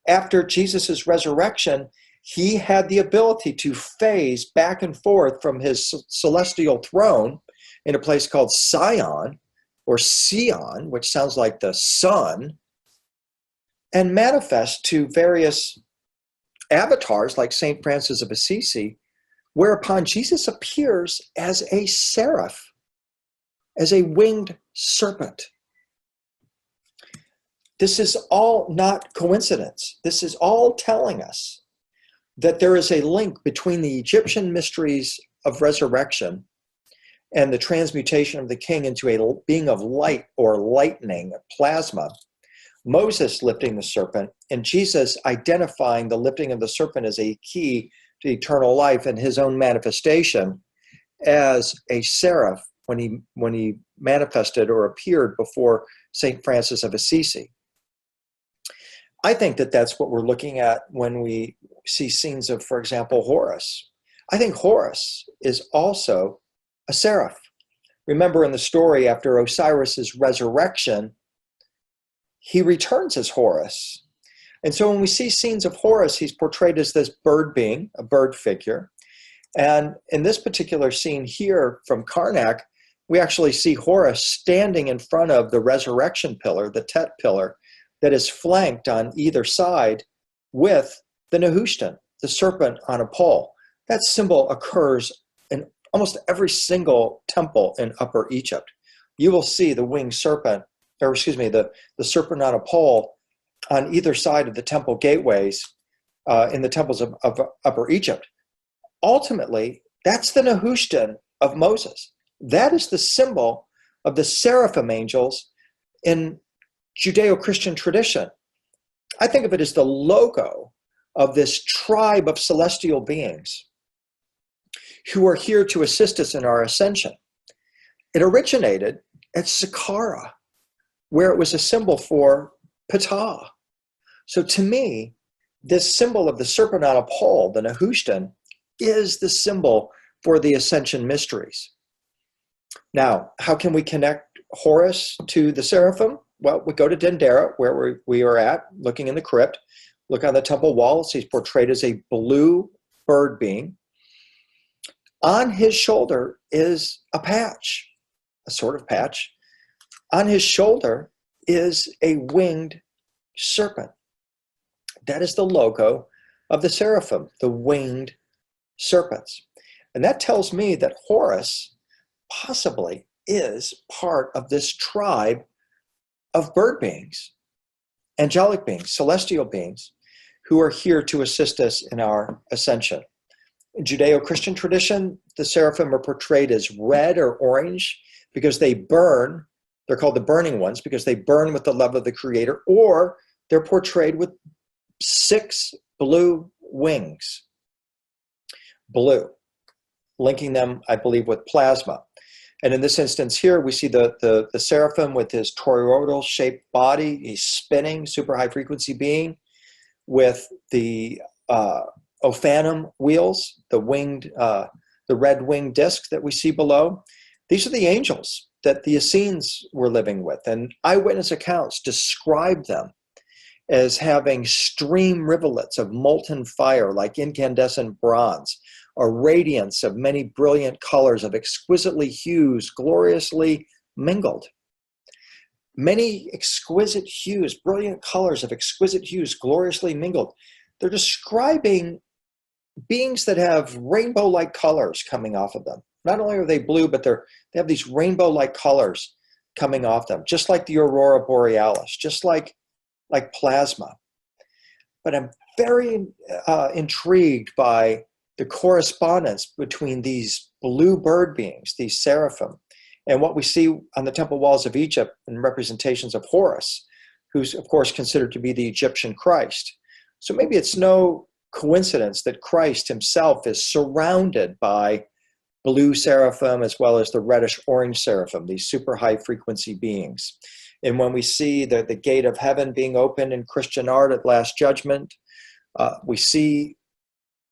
after Jesus' resurrection, he had the ability to phase back and forth from his celestial throne in a place called Sion, or Sion, which sounds like the sun, and manifest to various avatars like St. Francis of Assisi, whereupon Jesus appears as a seraph, as a winged serpent. This is all not coincidence. This is all telling us that there is a link between the Egyptian mysteries of resurrection and the transmutation of the king into a being of light or lightning, plasma, Moses lifting the serpent, and Jesus identifying the lifting of the serpent as a key to eternal life and his own manifestation as a seraph when he manifested or appeared before St. Francis of Assisi. I think that that's what we're looking at when we see scenes of, for example, Horus. I think Horus is also a seraph. Remember in the story, after Osiris's resurrection, he returns as Horus. And so when we see scenes of Horus, he's portrayed as this bird being, a bird figure. And in this particular scene here from Karnak, we actually see Horus standing in front of the resurrection pillar, the Tet pillar, that is flanked on either side with the Nehushtan, the serpent on a pole. That symbol occurs in almost every single temple in Upper Egypt. You will see the winged serpent, or excuse me, the serpent on a pole on either side of the temple gateways in the temples of Upper Egypt. Ultimately, that's the Nehushtan of Moses. That is the symbol of the Seraphim angels in Judeo-Christian tradition. I think of it as the logo of this tribe of celestial beings who are here to assist us in our ascension. It originated at Saqqara, where it was a symbol for Ptah. So to me, this symbol of the serpent on a pole, the Nehushtan, is the symbol for the ascension mysteries. Now, how can we connect Horus to the Seraphim? Well, we go to Dendera, where we are at, looking in the crypt. Look on the temple walls. He's portrayed as a blue bird being. On his shoulder is a patch, a sort of patch. On his shoulder is a winged serpent. That is the logo of the Seraphim, the winged serpents. And that tells me that Horus possibly is part of this tribe of bird beings, angelic beings, celestial beings, who are here to assist us in our ascension. In Judeo-Christian tradition, the Seraphim are portrayed as red or orange because they burn. They're called the burning ones because they burn with the love of the Creator, or they're portrayed with 6 blue wings. Blue, linking them, I believe, with plasma. And in this instance here, we see the Seraphim with his toroidal-shaped body. He's spinning, super high-frequency being, with the Ophanum wheels, the red winged disc that we see below. These are the angels that the Essenes were living with, and eyewitness accounts describe them as having stream rivulets of molten fire like incandescent bronze, a radiance of many brilliant colors of exquisitely hues, gloriously mingled. Many exquisite hues, brilliant colors of exquisite hues, gloriously mingled. They're describing beings that have rainbow-like colors coming off of them. Not only are they blue, but they have these rainbow-like colors coming off them, just like the aurora borealis, just like plasma. But I'm very intrigued by the correspondence between these blue bird beings, these seraphim, and what we see on the temple walls of Egypt in representations of Horus, who's of course considered to be the Egyptian Christ. So maybe it's no coincidence that Christ himself is surrounded by blue seraphim as well as the reddish orange seraphim, these super high frequency beings. And when we see the gate of heaven being opened in Christian art at Last Judgment, we see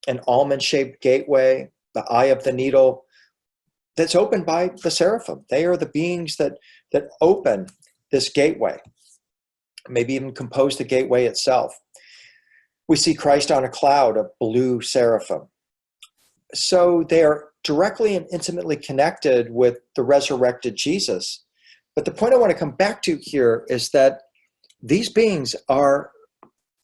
an almond-shaped gateway, the eye of the needle, that's opened by the seraphim. They are the beings that open this gateway, maybe even compose the gateway itself. We see Christ on a cloud, a blue seraphim. So they are directly and intimately connected with the resurrected Jesus. But the point I want to come back to here is that these beings are,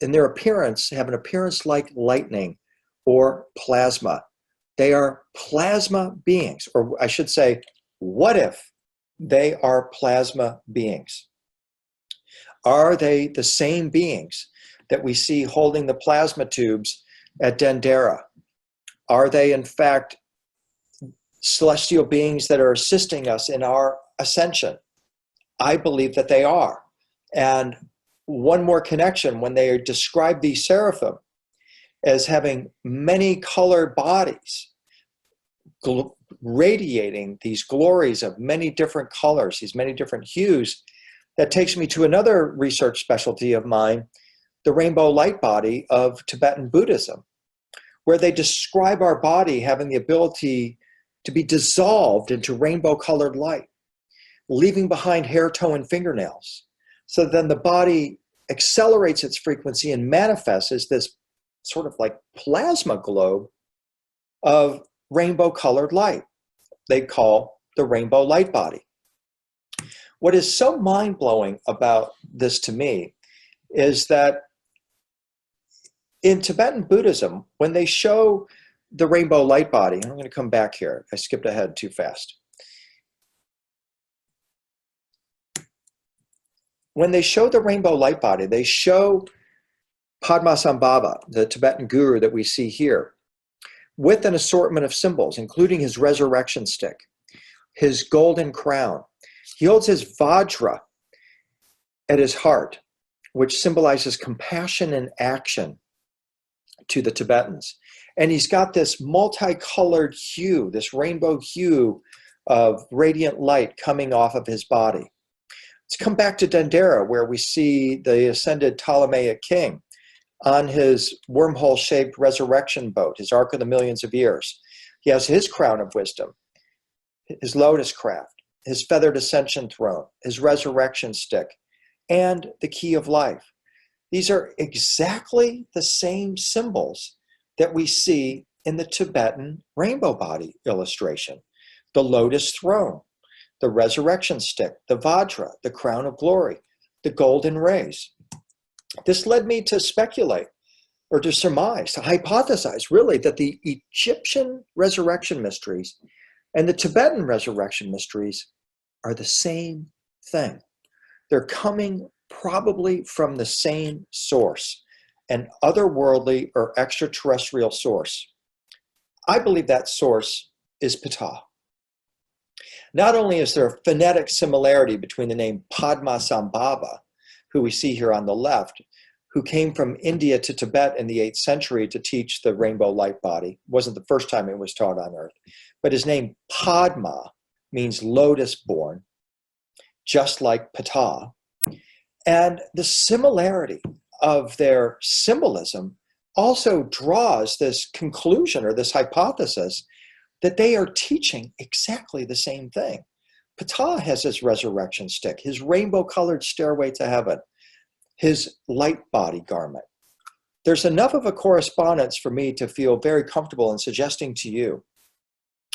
in their appearance, have an appearance like lightning or plasma. They are plasma beings, or I should say, what if they are plasma beings? Are they the same beings that we see holding the plasma tubes at Dendera? Are they, in fact, celestial beings that are assisting us in our ascension? I believe that they are. And one more connection, when they describe these seraphim as having many colored bodies, radiating these glories of many different colors, these many different hues, that takes me to another research specialty of mine, the rainbow light body of Tibetan Buddhism, where they describe our body having the ability to be dissolved into rainbow colored light, leaving behind hair, toe, and fingernails. So then the body accelerates its frequency and manifests as this sort of like plasma globe of rainbow colored light. They call the rainbow light body. What is so mind-blowing about this to me is that in Tibetan Buddhism, when they show the rainbow light body, and I'm going to come back here, I skipped ahead too fast. When they show the rainbow light body, they show Padmasambhava, the Tibetan guru that we see here, with an assortment of symbols, including his resurrection stick, his golden crown. He holds his vajra at his heart, which symbolizes compassion and action to the Tibetans. And he's got this multicolored hue, this rainbow hue of radiant light coming off of his body. Let's come back to Dendera, where we see the ascended Ptolemaic king on his wormhole-shaped resurrection boat, his Ark of the Millions of Years. He has his crown of wisdom, his lotus craft, his feathered ascension throne, his resurrection stick, and the key of life. These are exactly the same symbols that we see in the Tibetan rainbow body illustration. The lotus throne, the resurrection stick, the vajra, the crown of glory, the golden rays. This led me to speculate, or to surmise, to hypothesize really that the Egyptian resurrection mysteries and the Tibetan resurrection mysteries are the same thing. They're coming probably from the same source, an otherworldly or extraterrestrial source. I believe that source is Ptah. Not only is there a phonetic similarity between the name Padmasambhava, who we see here on the left, who came from India to Tibet in the 8th century to teach the rainbow light body. It wasn't the first time it was taught on earth. But his name Padma means lotus born, just like Ptah. And the similarity of their symbolism also draws this conclusion or this hypothesis that they are teaching exactly the same thing. Ptah has his resurrection stick, his rainbow-colored stairway to heaven, his light body garment. There's enough of a correspondence for me to feel very comfortable in suggesting to you,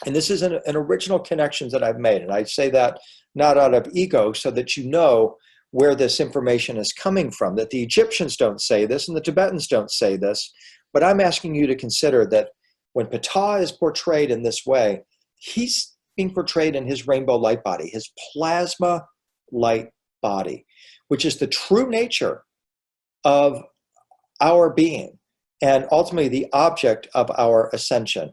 and this is an original connection that I've made, and I say that not out of ego, so that you know where this information is coming from, that the Egyptians don't say this and the Tibetans don't say this, but I'm asking you to consider that when Ptah is portrayed in this way, he's being portrayed in his rainbow light body, his plasma light body, which is the true nature of our being and ultimately the object of our ascension.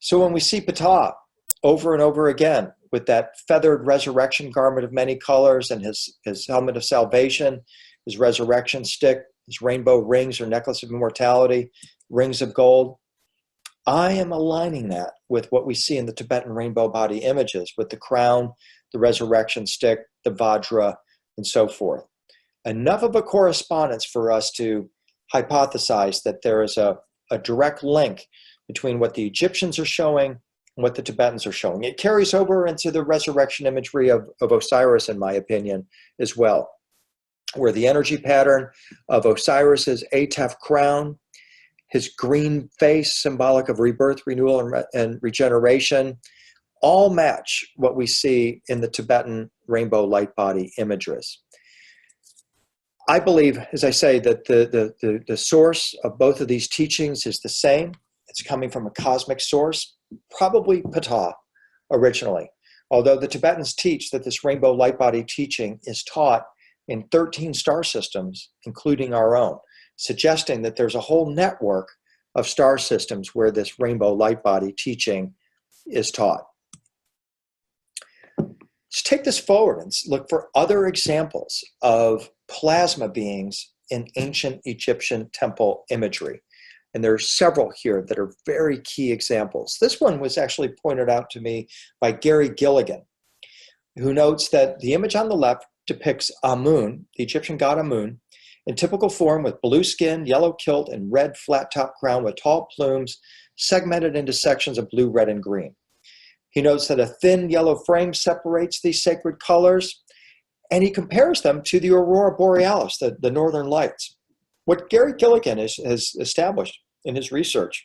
So when we see Ptah over and over again with that feathered resurrection garment of many colors and his helmet of salvation, his resurrection stick, his rainbow rings or necklace of immortality, rings of gold, I am aligning that with what we see in the Tibetan rainbow body images, with the crown, the resurrection stick, the vajra, and so forth. Enough of a correspondence for us to hypothesize that there is a direct link between what the Egyptians are showing and what the Tibetans are showing. It carries over into the resurrection imagery of Osiris, in my opinion, as well, where the energy pattern of Osiris's Atef crown his green face, symbolic of rebirth, renewal, and regeneration, all match what we see in the Tibetan rainbow light body images. I believe, as I say, that the source of both of these teachings is the same. It's coming from a cosmic source, probably Ptah originally. Although the Tibetans teach that this rainbow light body teaching is taught in 13 star systems, including our own, suggesting that there's a whole network of star systems where this rainbow light body teaching is taught. Let's take this forward and look for other examples of plasma beings in ancient Egyptian temple imagery. And there are several here that are very key examples. This one was actually pointed out to me by Gary Gilligan, who notes that the image on the left depicts Amun, the Egyptian god Amun, in typical form with blue skin, yellow kilt, and red flat-top crown with tall plumes segmented into sections of blue, red, and green. He notes that a thin yellow frame separates these sacred colors, and he compares them to the aurora borealis, the northern lights. What Gary Gilligan has established in his research,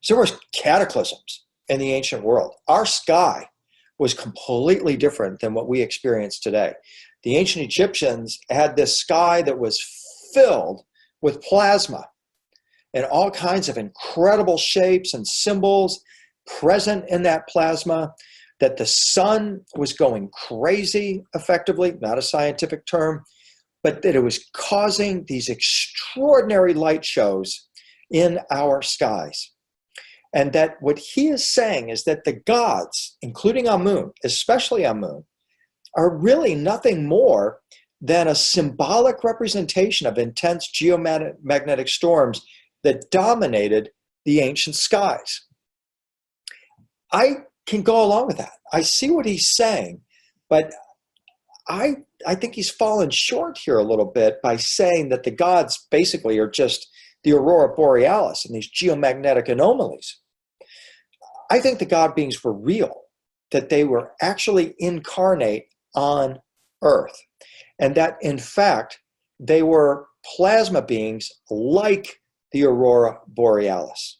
there were cataclysms in the ancient world. Our sky was completely different than what we experience today. The ancient Egyptians had this sky that was filled with plasma and all kinds of incredible shapes and symbols present in that plasma, that the sun was going crazy, effectively, not a scientific term, but that it was causing these extraordinary light shows in our skies. And that what he is saying is that the gods, including Amun, especially Amun, are really nothing more than a symbolic representation of intense geomagnetic storms that dominated the ancient skies. I can go along with that. I see what he's saying, but I think he's fallen short here a little bit by saying that the gods basically are just the aurora borealis and these geomagnetic anomalies. I think the god beings were real, that they were actually incarnate on Earth, and that in fact they were plasma beings like the aurora borealis.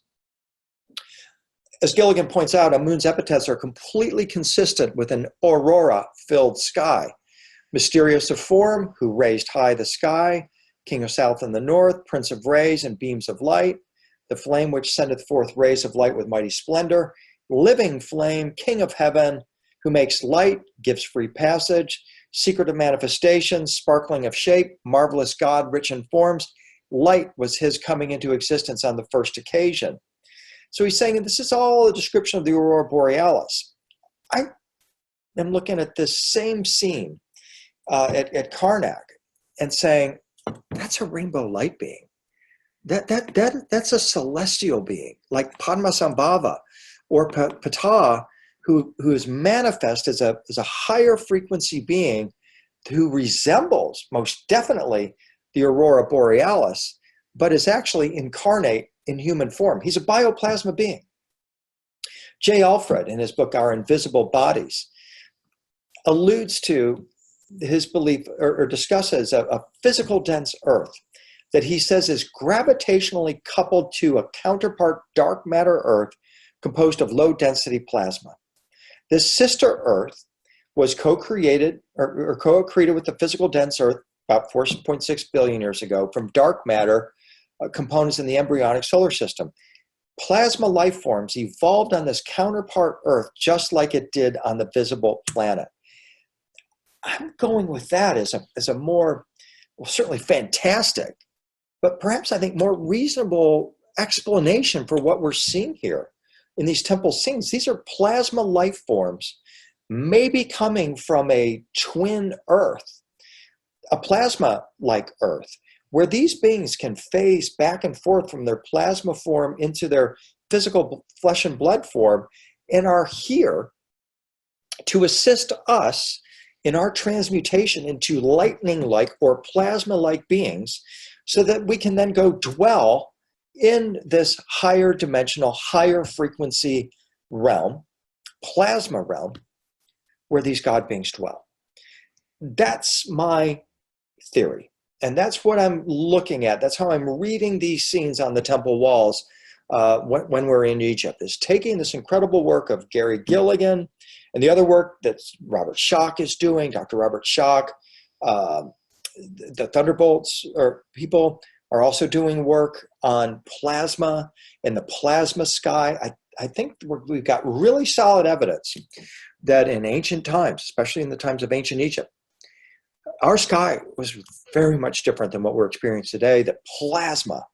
As Gilligan points out, Amun's epithets are completely consistent with an aurora-filled sky. Mysterious of form, who raised high the sky, king of south and the north, prince of rays and beams of light, the flame which sendeth forth rays of light with mighty splendor, living flame, king of heaven, who makes light, gives free passage, secret of manifestation, sparkling of shape, marvelous God, rich in forms. Light was his coming into existence on the first occasion. So he's saying this is all a description of the aurora borealis. I am looking at this same scene at Karnak and saying, that's a rainbow light being. That's a celestial being, like Padmasambhava or Ptah, who is manifest as a higher frequency being who resembles most definitely the aurora borealis, but is actually incarnate in human form. He's a bioplasma being. J. Alfred, in his book Our Invisible Bodies, alludes to his belief or discusses a physical dense Earth that he says is gravitationally coupled to a counterpart dark matter Earth composed of low density plasma. This sister Earth was co-created or co-created with the physical dense Earth about 4.6 billion years ago from dark matter components in the embryonic solar system. Plasma life forms evolved on this counterpart Earth just like it did on the visible planet. I'm going with that as a more, well, certainly fantastic, but perhaps I think more reasonable explanation for what we're seeing here in these temple scenes. These are plasma life forms, maybe coming from a twin Earth, a plasma-like Earth, where these beings can phase back and forth from their plasma form into their physical flesh and blood form and are here to assist us in our transmutation into lightning-like or plasma-like beings so that we can then go dwell in this higher dimensional, higher frequency realm, plasma realm, where these God beings dwell. That's my theory. And that's what I'm looking at. That's how I'm reading these scenes on the temple walls when we're in Egypt, is taking this incredible work of Gary Gilligan and the other work that Robert Schoch is doing, Dr. Robert Schoch. The Thunderbolts or people are also doing work on plasma and the plasma sky. I think we've got really solid evidence that in ancient times, especially in the times of ancient Egypt, our sky was very much different than what we're experiencing today. That plasma,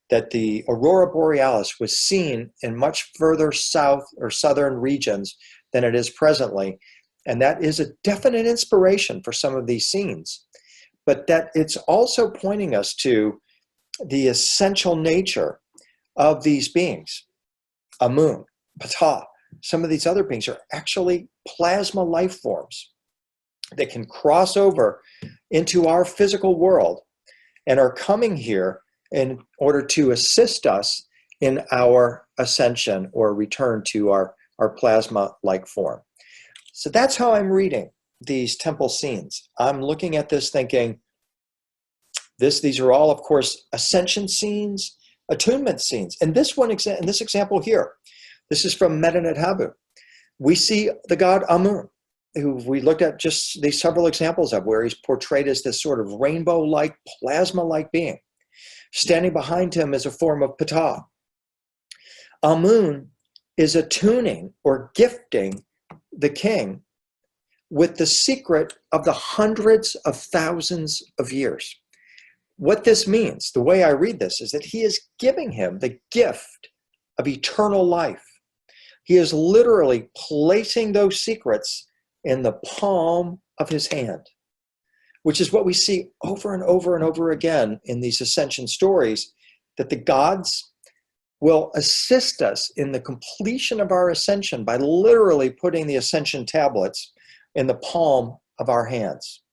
that the aurora borealis was seen in much further south or southern regions than it is presently. And that is a definite inspiration for some of these scenes. But that it's also pointing us to the essential nature of these beings. Amun, Ptah, some of these other beings are actually plasma life forms that can cross over into our physical world and are coming here in order to assist us in our ascension or return to our plasma-like form. So that's how I'm reading these temple scenes. I'm looking at this thinking, these are all, of course, ascension scenes, attunement scenes. And this one, in this example here, this is from Medinet Habu. We see the god Amun, who we looked at just these several examples of, where he's portrayed as this sort of rainbow-like, plasma-like being. Standing behind him is a form of Ptah. Amun is attuning or gifting the king with the secret of the hundreds of thousands of years. What this means, the way I read this, is that he is giving him the gift of eternal life. He is literally placing those secrets in the palm of his hand, which is what we see over and over and over again in these ascension stories, that the gods will assist us in the completion of our ascension by literally putting the ascension tablets in the palm of our hands.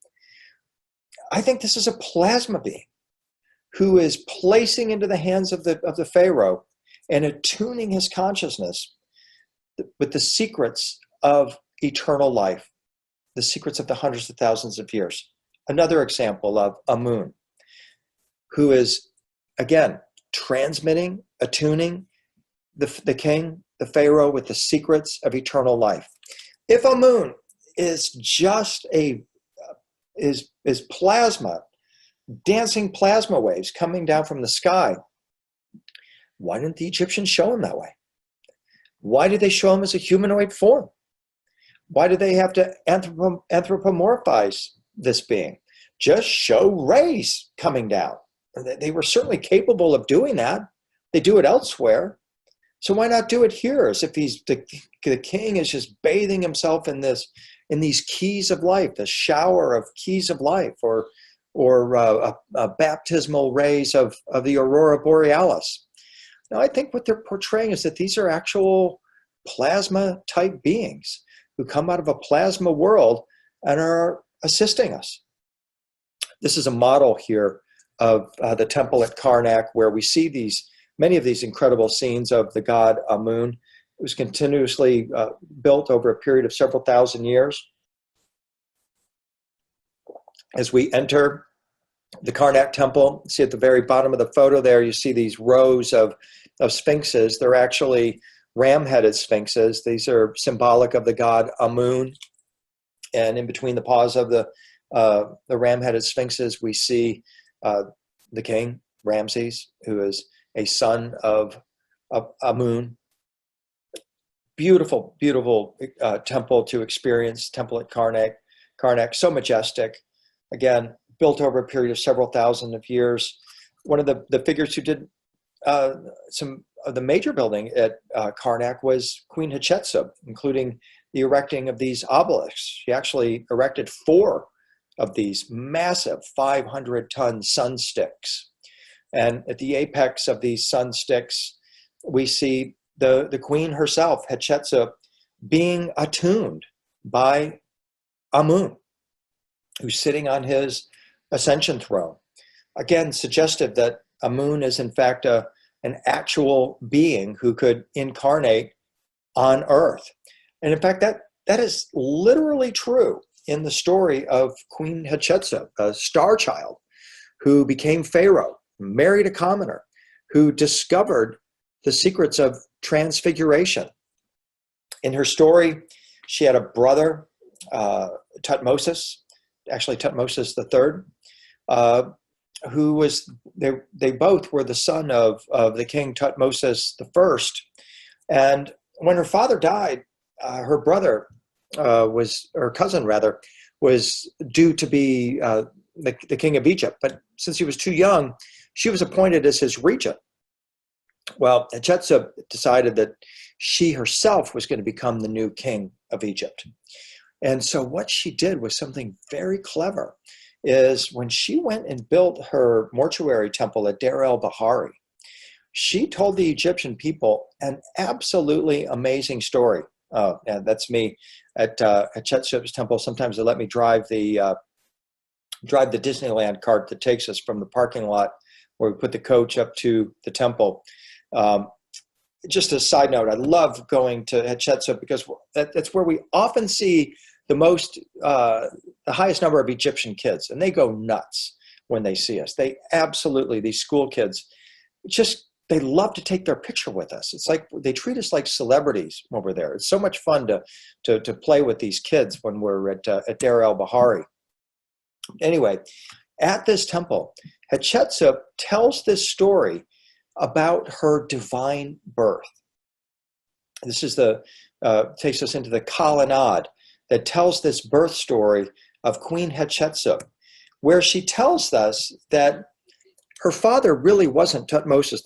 I think this is a plasma being who is placing into the hands of the Pharaoh and attuning his consciousness with the secrets of eternal life, the secrets of the hundreds of thousands of years. Another example of Amun, who is, again, transmitting, attuning the king, the Pharaoh, with the secrets of eternal life. If Amun is just is plasma, dancing plasma waves coming down from the sky, why didn't the Egyptians show him that way? Why did they show him as a humanoid form? Why did they have to anthropomorphize this being? Just show rays coming down. They were certainly capable of doing that. They do it elsewhere. So why not do it here, as if the king is just bathing himself in these keys of life, the shower of keys of life, or baptismal rays of the aurora borealis. Now, I think what they're portraying is that these are actual plasma-type beings who come out of a plasma world and are assisting us. This is a model here of the temple at Karnak, where we see many of these incredible scenes of the god Amun. It was continuously built over a period of several thousand years. As we enter the Karnak temple, see at the very bottom of the photo there, you see these rows of sphinxes. They're actually ram-headed sphinxes. These are symbolic of the god Amun. And in between the paws of the ram-headed sphinxes, we see the king, Ramses, who is a son of Amun. Beautiful, beautiful temple to experience, temple at Karnak, so majestic. Again, built over a period of several thousand of years. One of the figures who did some of the major building at Karnak was Queen Hachitsa, including the erecting of these obelisks. She actually erected 4 of these massive 500-ton sun sticks. And at the apex of these sun sticks, we see the queen herself, Hachitsa, being attuned by Amun, who's sitting on his ascension throne. Again, suggestive that Amun is in fact an actual being who could incarnate on Earth. And in fact, that is literally true in the story of Queen Hachitsa, a star child, who became pharaoh, married a commoner, who discovered the secrets of transfiguration. In her story, she had a brother, Tutmosis, actually Tutmosis III, who was, they both were the son of the king Tutmosis I. And when her father died, her brother her cousin rather, was due to be the king of Egypt. But since he was too young, she was appointed as his regent. Well, Hachitsa decided that she herself was going to become the new king of Egypt. And so what she did was something very clever, is when she went and built her mortuary temple at Deir el-Bahari, she told the Egyptian people an absolutely amazing story. Oh, yeah, that's me at Hachitsa's temple. Sometimes they let me drive the Disneyland cart that takes us from the parking lot where we put the coach up to the temple. Just a side note, I love going to Hachitsa because that's where we often see the highest number of Egyptian kids, and they go nuts when they see us. They absolutely, these school kids, they love to take their picture with us. It's like they treat us like celebrities when we're there. It's so much fun to play with these kids when we're at Deir el-Bahari. Anyway, at this temple, Hachitsa tells this story about her divine birth. This is takes us into the colonnade that tells this birth story of Queen Hachitsa, where she tells us that her father really wasn't Tutmosis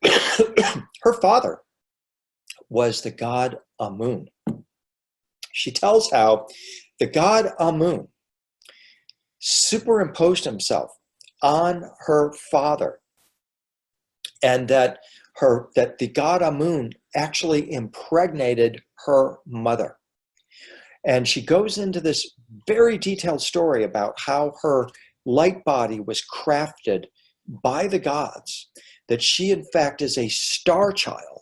I. Her father was the god Amun. She tells how the god Amun superimposed himself on her father, and that the god Amun actually impregnated her mother. And she goes into this very detailed story about how her light body was crafted by the gods, that she in fact is a star child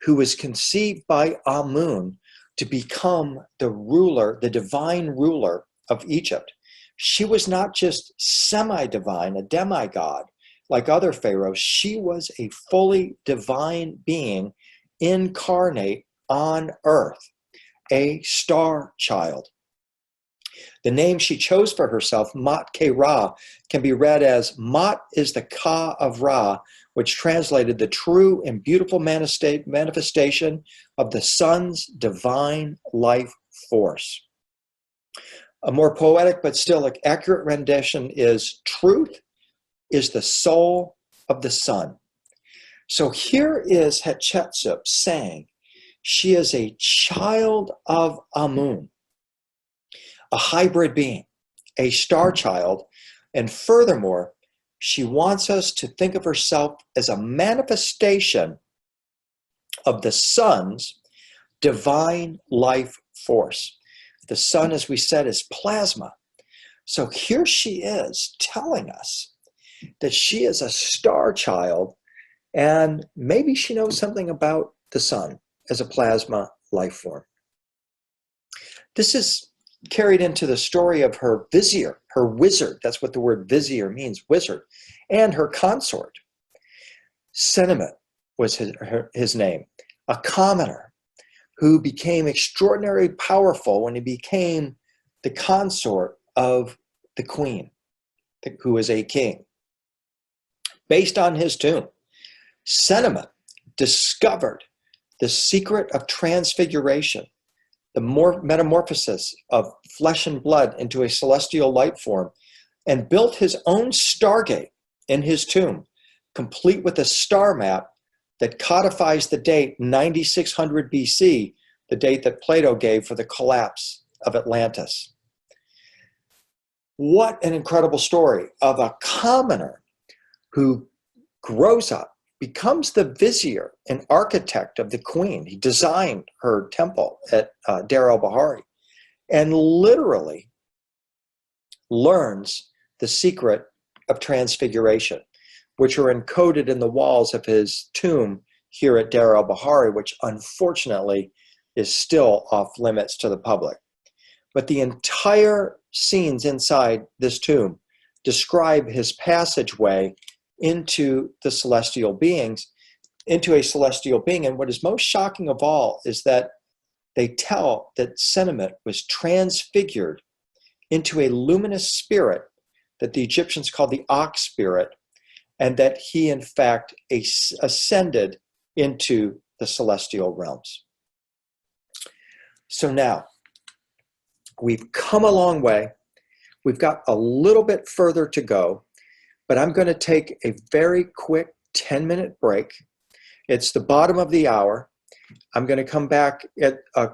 who was conceived by Amun to become the ruler, the divine ruler of Egypt. She was not just semi-divine, a demigod like other pharaohs. She was a fully divine being incarnate on earth, a star child. The name she chose for herself, Mot-Ke-Ra, can be read as Mot is the Ka of Ra, which translated the true and beautiful manifestation of the sun's divine life force. A more poetic but still accurate rendition is truth is the soul of the sun. So here is Hachitsa saying she is a child of Amun, a hybrid being, a star child, and furthermore, she wants us to think of herself as a manifestation of the sun's divine life force. The sun, as we said, is plasma. So here she is telling us that she is a star child, and maybe she knows something about the sun as a plasma life form. This is carried into the story of her vizier, her wizard. That's what the word vizier means, wizard, and her consort. Senemet was his name, a commoner who became extraordinarily powerful when he became the consort of the queen, who is a king. Based on his tomb, Senemet discovered the secret of transfiguration, the metamorphosis of flesh and blood into a celestial light form, and built his own Stargate in his tomb, complete with a star map that codifies the date 9600 BC, the date that Plato gave for the collapse of Atlantis. What an incredible story of a commoner who grows up, becomes the vizier and architect of the queen. He designed her temple at Deir el-Bahari, and literally learns the secret of transfiguration, which are encoded in the walls of his tomb here at Deir el-Bahari, which unfortunately is still off limits to the public. But the entire scenes inside this tomb describe his passageway into the celestial beings, into a celestial being. And what is most shocking of all is that they tell that Senemet was transfigured into a luminous spirit that the Egyptians called the ox spirit, and that he in fact ascended into the celestial realms. So now, we've come a long way. We've got a little bit further to go, but I'm going to take a very quick 10-minute break. It's the bottom of the hour. I'm going to come back at a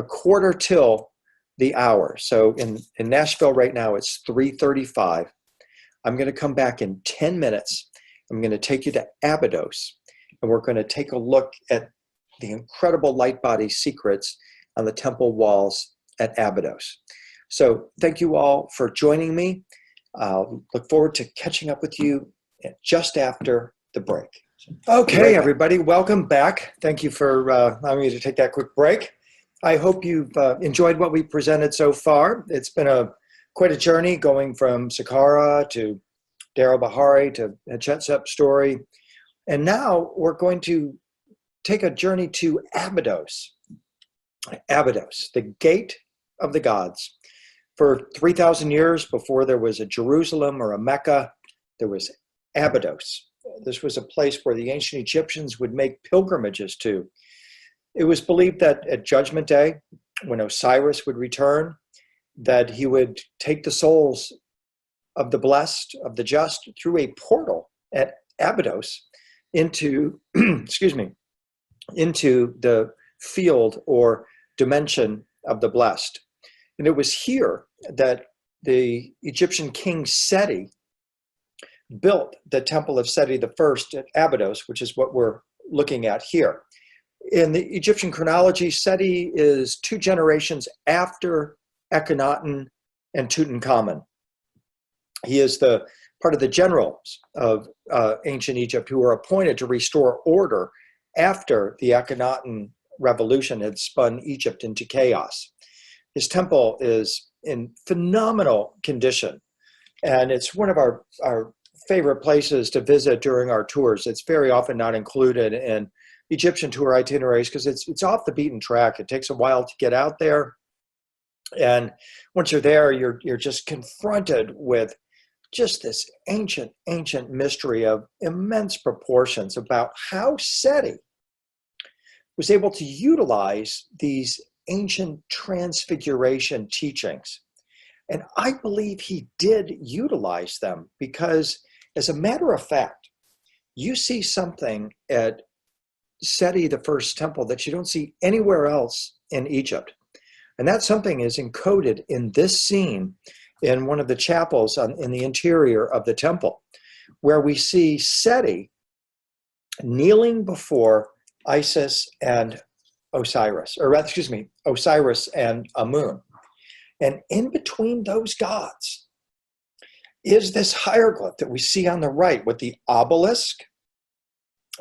quarter till the hour. So in Nashville right now, it's 3:35. I'm going to come back in 10 minutes. I'm going to take you to Abados, and we're going to take a look at the incredible light body secrets on the temple walls at Abados. So thank you all for joining me. Look forward to catching up with you just after the break. Okay, everybody, welcome back. Thank you for allowing me to take that quick break. I hope you've enjoyed what we presented so far. It's been quite a journey going from Saqqara to Dara Bahari to Hachitsa story. And now we're going to take a journey to Abados. Abados, the gate of the gods. For 3,000 years before there was a Jerusalem or a Mecca, there was Abados. This was a place where the ancient Egyptians would make pilgrimages to. It was believed that at Judgment Day, when Osiris would return, that he would take the souls of the blessed, of the just, through a portal at Abados into, into the field or dimension of the blessed. And it was here that the Egyptian king Seti built the Temple of Seti the First at Abados, which is what we're looking at here. In the Egyptian chronology, Seti is 2 generations after Akhenaten and Tutankhamun. He is the part of the generals of ancient Egypt who were appointed to restore order after the Akhenaten revolution had spun Egypt into chaos. His temple is in phenomenal condition, and it's one of our favorite places to visit during our tours. It's very often not included in Egyptian tour itineraries because it's off the beaten track. It takes a while to get out there, and once you're there, you're just confronted with just this ancient mystery of immense proportions about how Seti was able to utilize these ancient transfiguration teachings. And I believe he did utilize them because, as a matter of fact, you see something at Seti, the first temple, that you don't see anywhere else in Egypt. And that something is encoded in this scene in one of the chapels in the interior of the temple, where we see Seti kneeling before Isis and Osiris, or rather, Osiris and Amun. And in between those gods is this hieroglyph that we see on the right with the obelisk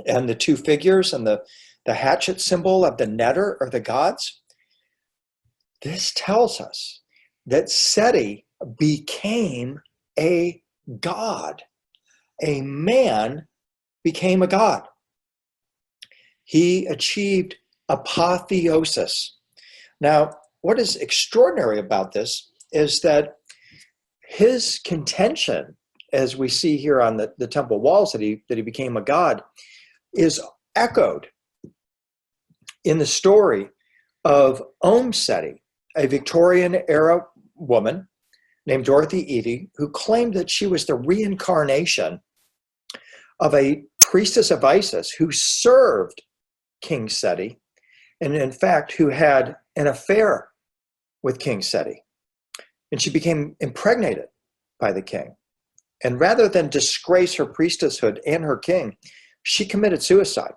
and the 2 figures and the hatchet symbol of the netter or the gods. This tells us that Seti became a god. A man became a god. He achieved apotheosis. Now, what is extraordinary about this is that his contention, as we see here on the temple walls, that he became a god, is echoed in the story of Seti, a Victorian-era woman named Dorothy Eady, who claimed that she was the reincarnation of a priestess of Isis who served King Seti, and in fact, who had an affair with King Seti. And she became impregnated by the king. And rather than disgrace her priestesshood and her king, she committed suicide,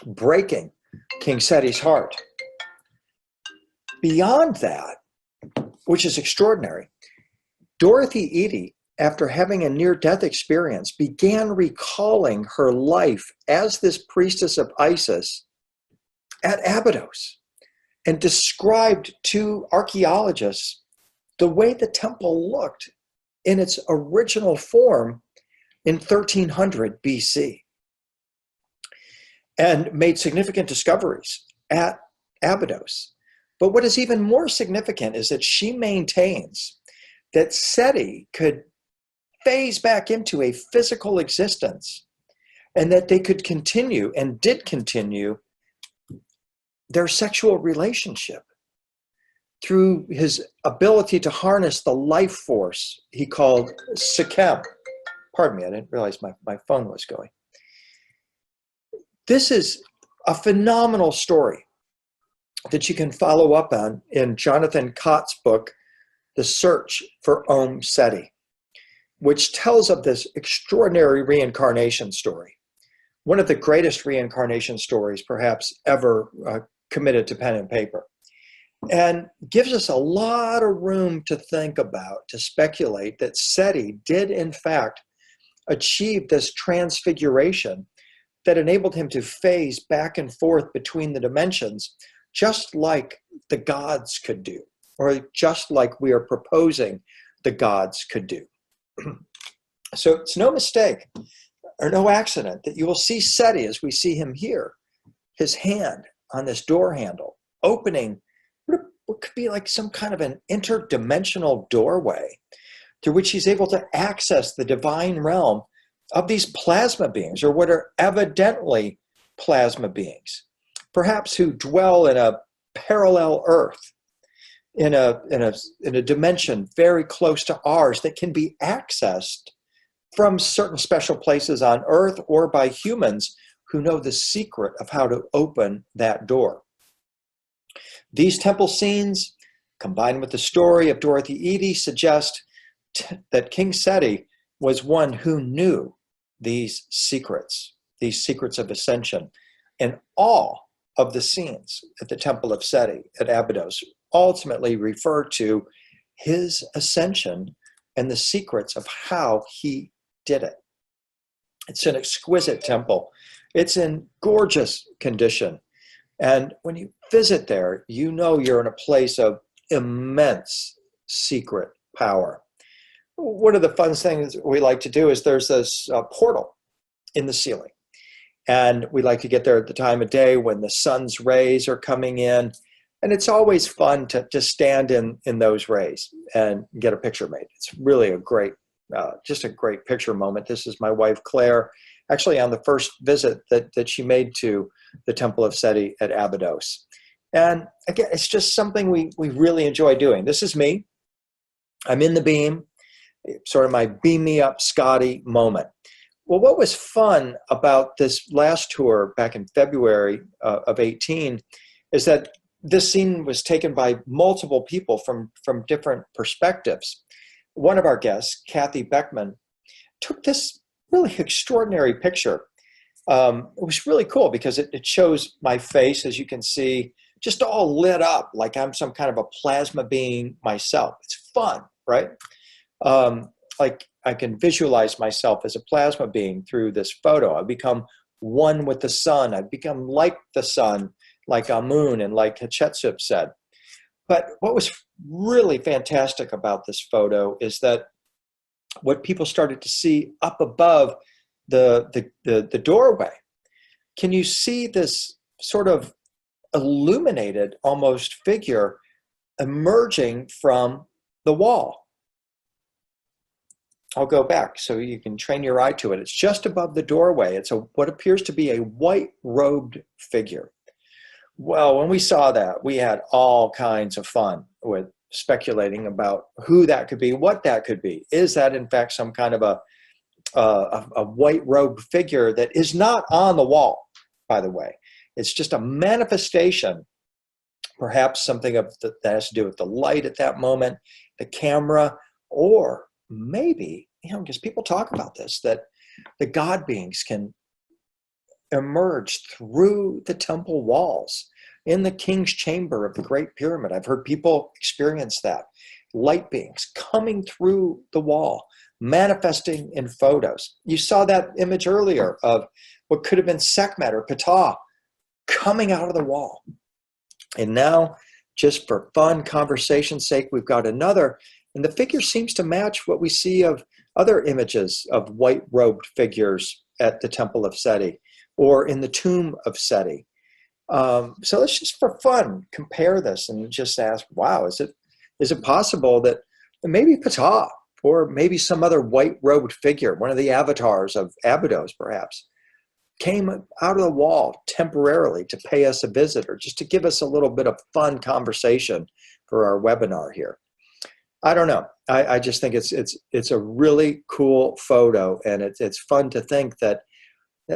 breaking King Seti's heart. Beyond that, which is extraordinary, Dorothy Eady, after having a near-death experience, began recalling her life as this priestess of Isis at Abados, and described to archaeologists the way the temple looked in its original form in 1300 BC and made significant discoveries at Abados. But what is even more significant is that she maintains that Seti could phase back into a physical existence and that they could continue and did continue their sexual relationship through his ability to harness the life force he called Sekhem. Pardon me, I didn't realize my phone was going. This is a phenomenal story that you can follow up on in Jonathan Cott's book, The Search for Om Seti, which tells of this extraordinary reincarnation story. One of the greatest reincarnation stories perhaps ever committed to pen and paper. And gives us a lot of room to think about, to speculate that Seti did in fact achieve this transfiguration that enabled him to phase back and forth between the dimensions, just like the gods could do, or just like we are proposing the gods could do. So it's no mistake or no accident that you will see Seti as we see him here, his hand on this door handle, opening what could be like some kind of an interdimensional doorway through which he's able to access the divine realm of these plasma beings, or what are evidently plasma beings, perhaps who dwell in a parallel Earth, in a dimension very close to ours that can be accessed from certain special places on Earth or by humans who know the secret of how to open that door. These temple scenes, combined with the story of Dorothy Eady, suggest that King Seti was one who knew these secrets of ascension. And all of the scenes at the Temple of Seti at Abbados ultimately refer to his ascension and the secrets of how he did it. It's an exquisite temple. It's in gorgeous condition. And when you visit there, you know you're in a place of immense secret power. One of the fun things we like to do is there's this portal in the ceiling. And we like to get there at the time of day when the sun's rays are coming in. And it's always fun to just stand in those rays and get a picture made. It's really a great, just a great picture moment. This is my wife, Claire, actually on the first visit that she made to the Temple of Seti at Abados. And again, it's just something we really enjoy doing. This is me. I'm in the beam, sort of my beam me up Scotty moment. Well, what was fun about this last tour back in February of 18 is that this scene was taken by multiple people from different perspectives. One of our guests, Kathy Beckman, took this really extraordinary picture. It was really cool because it shows my face, as you can see, just all lit up like I'm some kind of a plasma being myself. It's fun, right? Like I can visualize myself as a plasma being through this photo. I become one with the sun. I become like the sun, like Amun and like Hachitsa said. But what was really fantastic about this photo is that what people started to see up above the doorway, can you see this sort of illuminated almost figure emerging from the wall? I'll go back so you can train your eye to it. It's just above the doorway. It's what appears to be a white-robed figure. Well, when we saw that, we had all kinds of fun with speculating about who that could be, what that could be. Is that in fact some kind of a white-robed figure that is not on the wall, by the way? It's just a manifestation, perhaps something that has to do with the light at that moment, the camera, or maybe, because people talk about this, that the God beings can emerge through the temple walls in the king's chamber of the Great Pyramid. I've heard people experience that. Light beings coming through the wall, manifesting in photos. You saw that image earlier of what could have been Sekhmet or Ptah coming out of the wall. And now, just for fun conversation's sake, we've got another And the figure seems to match what we see of other images of white-robed figures at the Temple of Seti or in the tomb of Seti. So let's just, for fun, compare this and just ask, wow, is it possible that maybe Ptah or maybe some other white-robed figure, one of the avatars of Abados perhaps, came out of the wall temporarily to pay us a visit or just to give us a little bit of fun conversation for our webinar here? I don't know. I just think it's a really cool photo, and it's fun to think that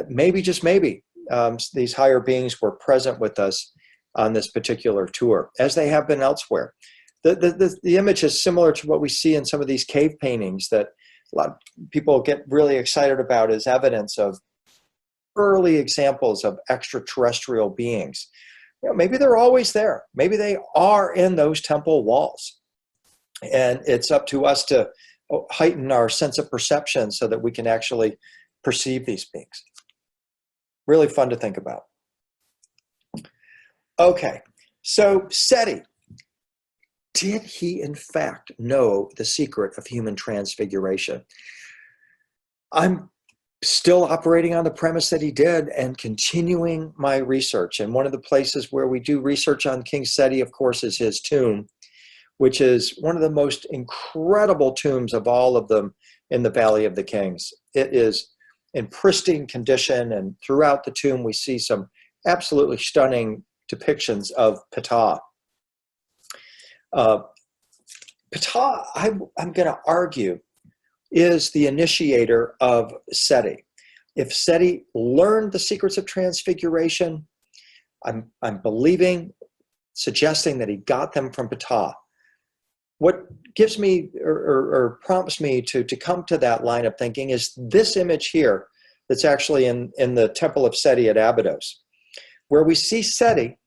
maybe, just maybe, these higher beings were present with us on this particular tour, as they have been elsewhere. The image is similar to what we see in some of these cave paintings that a lot of people get really excited about as evidence of early examples of extraterrestrial beings. You know, maybe they're always there. Maybe they are in those temple walls. And it's up to us to heighten our sense of perception so that we can actually perceive these beings. Really fun to think about. Okay, so Seti. Did he in fact know the secret of human transfiguration? I'm still operating on the premise that he did and continuing my research. And one of the places where we do research on King Seti, of course, is his tomb, which is one of the most incredible tombs of all of them in the Valley of the Kings. It is in pristine condition, and throughout the tomb we see some absolutely stunning depictions of Ptah. Ptah, I'm going to argue, is the initiator of Seti. If Seti learned the secrets of transfiguration, I'm believing, suggesting that he got them from Ptah. What gives me or prompts me to come to that line of thinking is this image here that's actually in the Temple of Seti at Abados, where we see Seti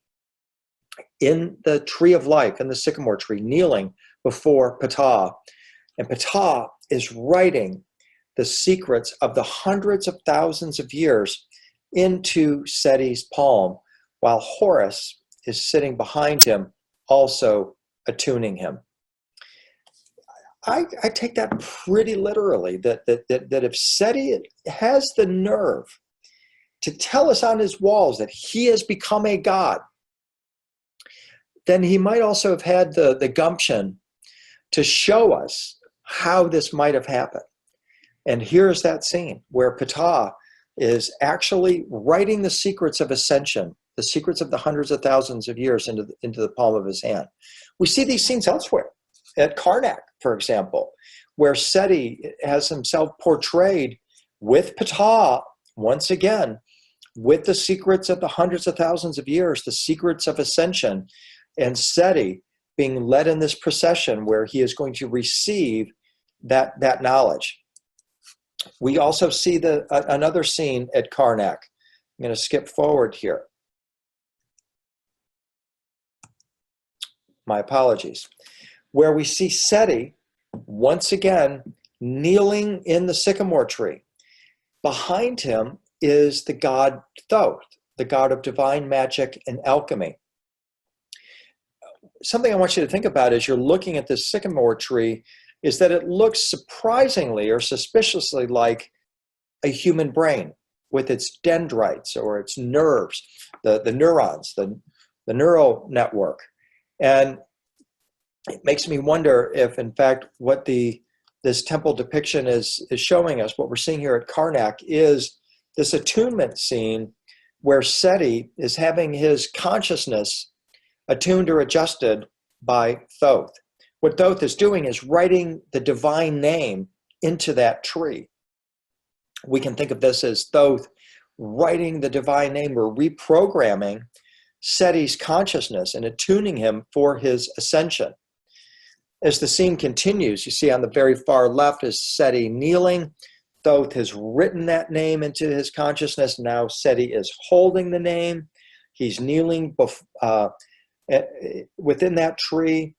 in the tree of life, in the sycamore tree, kneeling before Ptah. And Ptah is writing the secrets of the hundreds of thousands of years into Seti's palm, while Horus is sitting behind him, also attuning him. I take that pretty literally, that if Seti has the nerve to tell us on his walls that he has become a god, then he might also have had the gumption to show us how this might have happened. And here's that scene where Ptah is actually writing the secrets of ascension, the secrets of the hundreds of thousands of years into the palm of his hand. We see these scenes elsewhere. At Karnak, for example, where Seti has himself portrayed with Ptah, once again, with the secrets of the hundreds of thousands of years, the secrets of ascension, and Seti being led in this procession where he is going to receive that knowledge. We also see another scene at Karnak. I'm going to skip forward here. My apologies. Where we see Seti, once again, kneeling in the sycamore tree. Behind him is the god Thoth, the god of divine magic and alchemy. Something I want you to think about as you're looking at this sycamore tree is that it looks surprisingly or suspiciously like a human brain with its dendrites or its nerves, the neurons, the neural network. And it makes me wonder if, in fact, what this temple depiction is showing us, what we're seeing here at Karnak, is this attunement scene where Seti is having his consciousness attuned or adjusted by Thoth. What Thoth is doing is writing the divine name into that tree. We can think of this as Thoth writing the divine name or reprogramming Seti's consciousness and attuning him for his ascension. As the scene continues, you see on the very far left is Seti kneeling. Thoth has written that name into his consciousness. Now Seti is holding the name. He's kneeling within that tree.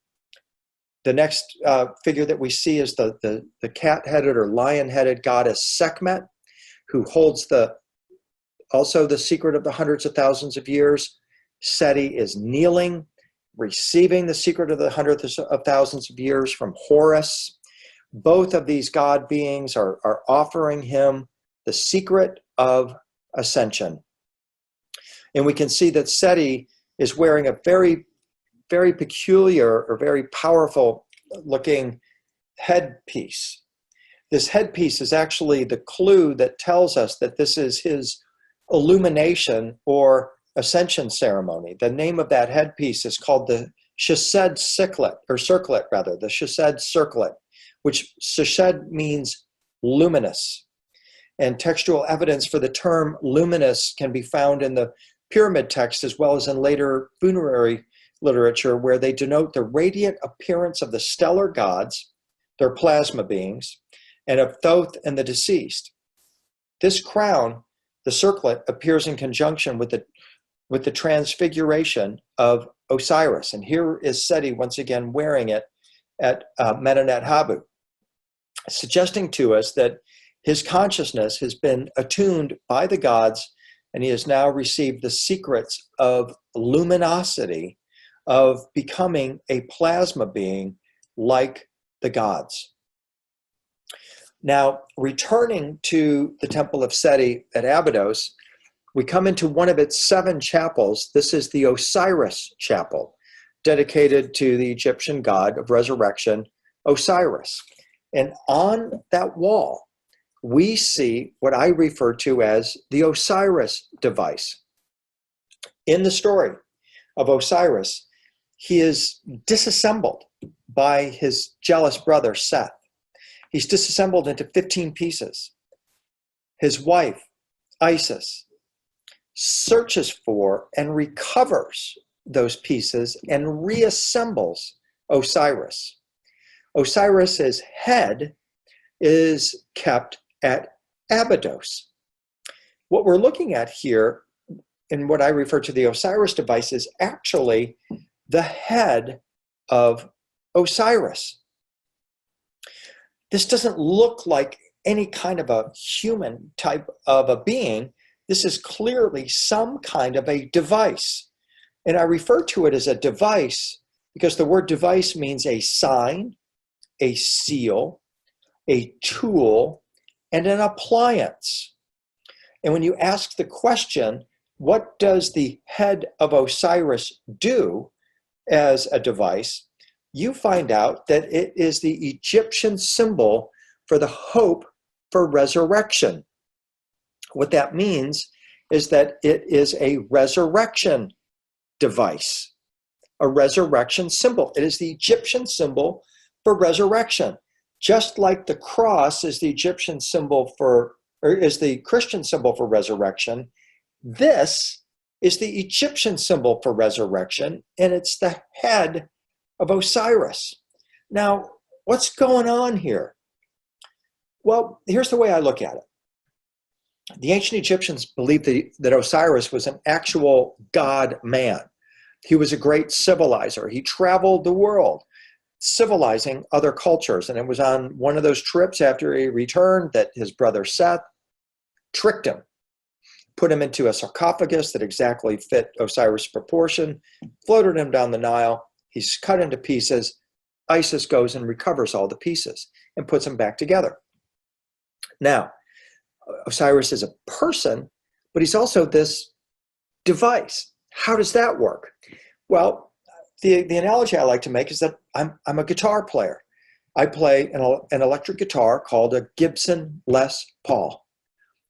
The next figure that we see is the cat-headed or lion-headed goddess Sekhmet, who holds also the secret of the hundreds of thousands of years. Seti is kneeling, receiving the secret of the hundreds of thousands of years from Horus. Both of these God beings are offering him the secret of ascension. And we can see that Seti is wearing a very, very peculiar or very powerful looking headpiece. This headpiece is actually the clue that tells us that this is his illumination or ascension ceremony. The name of that headpiece is called the Chesed circlet, the Chesed circlet, which Chesed means luminous. And textual evidence for the term luminous can be found in the pyramid text as well as in later funerary literature, where they denote the radiant appearance of the stellar gods, their plasma beings, and of Thoth and the deceased. This crown, the circlet, appears in conjunction with the transfiguration of Osiris. And here is Seti once again wearing it at Medinet Habu, suggesting to us that his consciousness has been attuned by the gods, and he has now received the secrets of luminosity, of becoming a plasma being like the gods. Now, returning to the Temple of Seti at Abados, we come into one of its 7 chapels. This is the Osiris Chapel, dedicated to the Egyptian god of resurrection, Osiris. And on that wall, we see what I refer to as the Osiris Device. In the story of Osiris, he is disassembled by his jealous brother Seth. He's disassembled into 15 pieces. His wife, Isis, searches for and recovers those pieces and reassembles Osiris. Osiris's head is kept at Abados. What we're looking at here, in what I refer to the Osiris device, is actually the head of Osiris. This doesn't look like any kind of a human type of a being. This is clearly some kind of a device. And I refer to it as a device because the word device means a sign, a seal, a tool, and an appliance. And when you ask the question, what does the head of Osiris do as a device, you find out that it is the Egyptian symbol for the hope for resurrection. What that means is that it is a resurrection device, a resurrection symbol. It is the Egyptian symbol for resurrection. Just like the cross is the Egyptian symbol for, or is the Christian symbol for resurrection, this is the Egyptian symbol for resurrection, and it's the head of Osiris. Now, what's going on here? Well, here's the way I look at it. The ancient Egyptians believed that Osiris was an actual god-man. He was a great civilizer. He traveled the world, civilizing other cultures. And it was on one of those trips after he returned that his brother Seth tricked him, put him into a sarcophagus that exactly fit Osiris' proportion, floated him down the Nile. He's cut into pieces. Isis goes and recovers all the pieces and puts them back together. Now, Osiris is a person, but he's also this device. How does that work? Well, the analogy I like to make is that I'm a guitar player. I play an electric guitar called a Gibson Les Paul.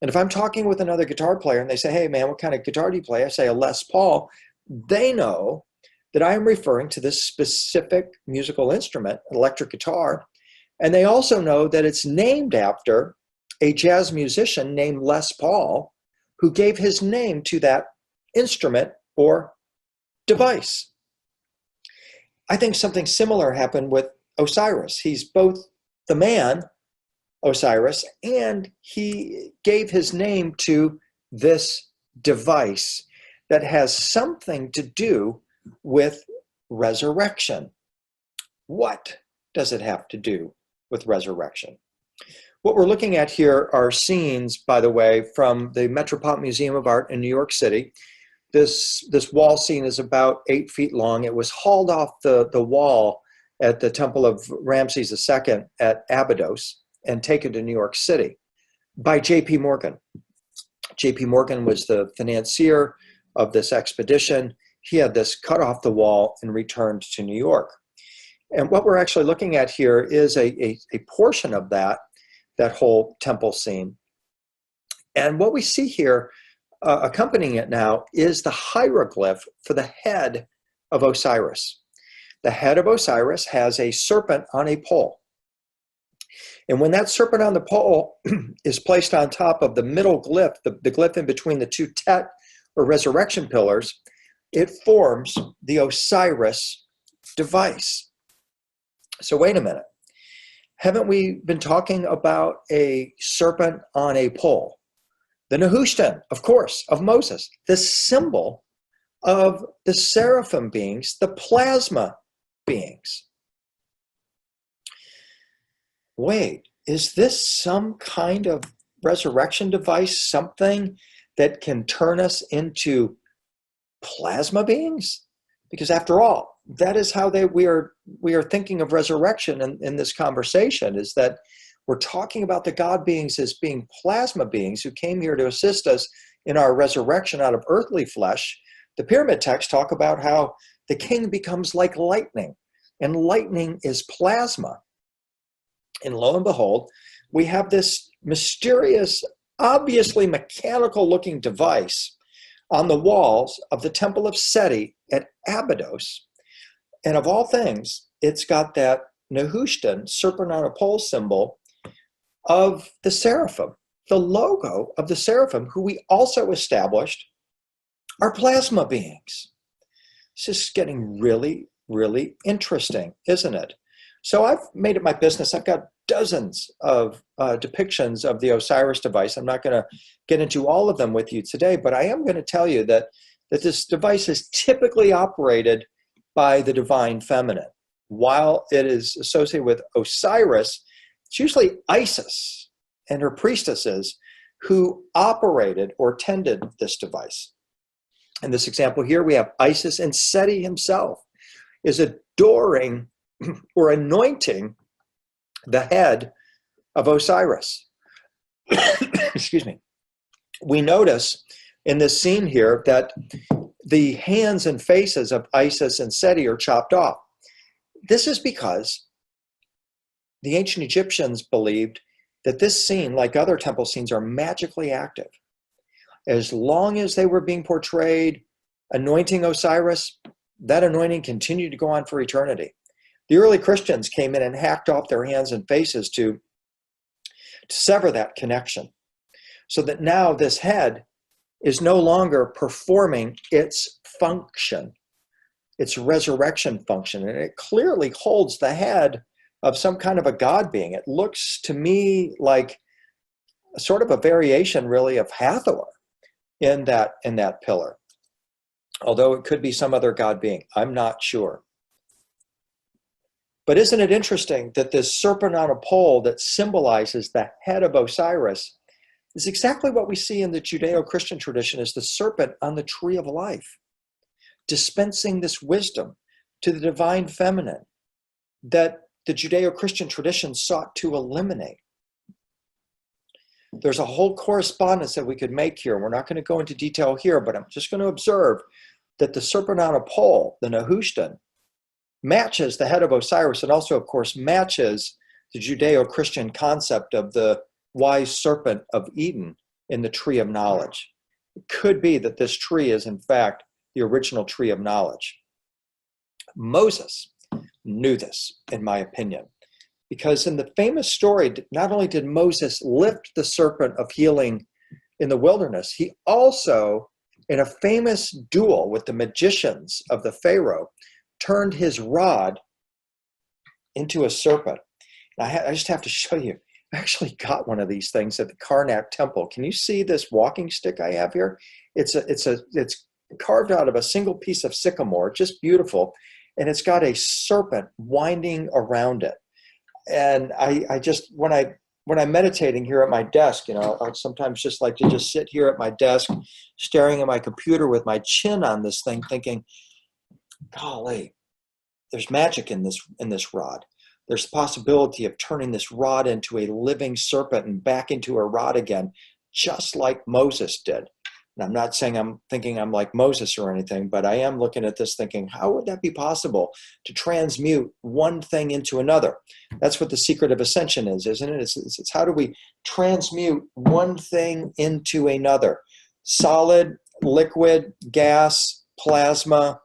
And if I'm talking with another guitar player and they say, hey man, what kind of guitar do you play? I say a Les Paul. They know that I am referring to this specific musical instrument, an electric guitar. And they also know that it's named after a jazz musician named Les Paul, who gave his name to that instrument or device. I think something similar happened with Osiris. He's both the man, Osiris, and he gave his name to this device that has something to do with resurrection. What does it have to do with resurrection? What we're looking at here are scenes, by the way, from the Metropolitan Museum of Art in New York City. This wall scene is about 8 feet long. It was hauled off the wall at the Temple of Ramses II at Abados and taken to New York City by J.P. Morgan. J.P. Morgan was the financier of this expedition. He had this cut off the wall and returned to New York. And what we're actually looking at here is a portion of that whole temple scene. And what we see here accompanying it now is the hieroglyph for the head of Osiris. The head of Osiris has a serpent on a pole. And when that serpent on the pole is placed on top of the middle glyph, the glyph in between the two Tet or resurrection pillars, it forms the Osiris Device. So wait a minute. Haven't we been talking about a serpent on a pole? The Nehushtan, of course, of Moses, the symbol of the Seraphim beings, the plasma beings. Wait, is this some kind of resurrection device, something that can turn us into plasma beings? Because after all, that is how we are thinking of resurrection in this conversation, is that we're talking about the God beings as being plasma beings who came here to assist us in our resurrection out of earthly flesh. The pyramid texts talk about how the king becomes like lightning, and lightning is plasma. And lo and behold, we have this mysterious, obviously mechanical-looking device on the walls of the Temple of Seti at Abbados. And of all things, it's got that Nehushtan, serpent on a pole symbol of the Seraphim, the logo of the Seraphim, who we also established are plasma beings. It's just getting really, really interesting, isn't it? So I've made it my business. I've got dozens of depictions of the Osiris device. I'm not going to get into all of them with you today, but I am going to tell you that this device is typically operated by the divine feminine. While it is associated with Osiris, it's usually Isis and her priestesses who operated or tended this device. In this example here, we have Isis, and Seti himself is adoring or anointing the head of Osiris. Excuse me. We notice in this scene here that the hands and faces of Isis and Seti are chopped off. This is because the ancient Egyptians believed that this scene, like other temple scenes, are magically active. As long as they were being portrayed anointing Osiris, that anointing continued to go on for eternity. The early Christians came in and hacked off their hands and faces to sever that connection, so that now this head is no longer performing its function, its resurrection function. And it clearly holds the head of some kind of a god being. It looks to me like a sort of a variation, really, of Hathor in that pillar. Although it could be some other god being. I'm not sure. But isn't it interesting that this serpent on a pole that symbolizes the head of Osiris is exactly what we see in the Judeo-Christian tradition as the serpent on the tree of life, dispensing this wisdom to the divine feminine that the Judeo-Christian tradition sought to eliminate. There's a whole correspondence that we could make here. We're not going to go into detail here, but I'm just going to observe that the serpent on a pole, the Nehushtan, matches the head of Osiris, and also, of course, matches the Judeo-Christian concept of the wise serpent of Eden in the tree of knowledge. It could be that this tree is, in fact, the original tree of knowledge. Moses knew this, in my opinion, because in the famous story, not only did Moses lift the serpent of healing in the wilderness, he also, in a famous duel with the magicians of the Pharaoh, turned his rod into a serpent. And I just have to show you, I actually got one of these things at the Karnak Temple. Can you see this walking stick I have here? It's carved out of a single piece of sycamore, just beautiful, and it's got a serpent winding around it. And I just, when when I'm meditating here at my desk, I'll sometimes just like to just sit here at my desk, staring at my computer with my chin on this thing, thinking, golly, there's magic in this rod. There's the possibility of turning this rod into a living serpent and back into a rod again, just like Moses did. And I'm not saying I'm thinking I'm like Moses or anything, but I am looking at this thinking, how would that be possible to transmute one thing into another? That's what the secret of ascension is, isn't it? It's how do we transmute one thing into another? Solid, liquid, gas, plasma,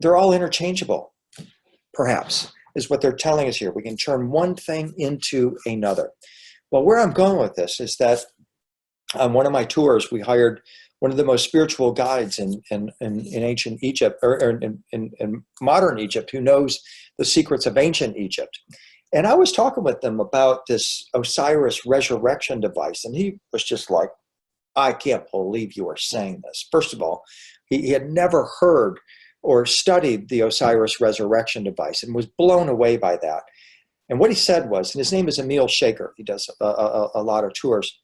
they're all interchangeable, perhaps, is what they're telling us here. We can turn one thing into another. Well, where I'm going with this is that on one of my tours, we hired one of the most spiritual guides in ancient Egypt, or in modern Egypt, who knows the secrets of ancient Egypt. And I was talking with them about this Osiris resurrection device, and he was just like, I can't believe you are saying this. First of all, he had never heard or studied the Osiris resurrection device and was blown away by that. And what he said was, and his name is Emil Shaker, he does a lot of tours.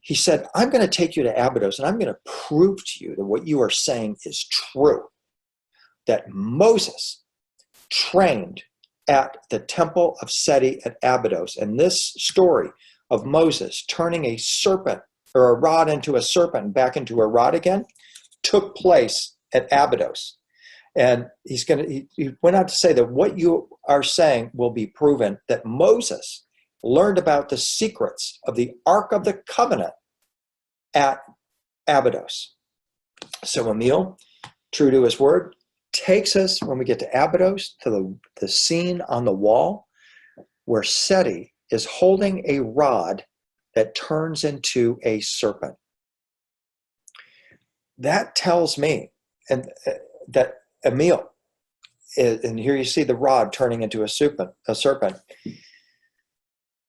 He said, I'm going to take you to Abados and I'm going to prove to you that what you are saying is true. That Moses trained at the Temple of Seti at Abbados. And this story of Moses turning a serpent or a rod into a serpent and back into a rod again took place at Abbados. And he went on to say that what you are saying will be proven, that Moses learned about the secrets of the Ark of the Covenant at Abados. So Emil, true to his word, takes us, when we get to Abados, to the scene on the wall where Seti is holding a rod that turns into a serpent. That tells me that Emil, and here you see the rod turning into a serpent,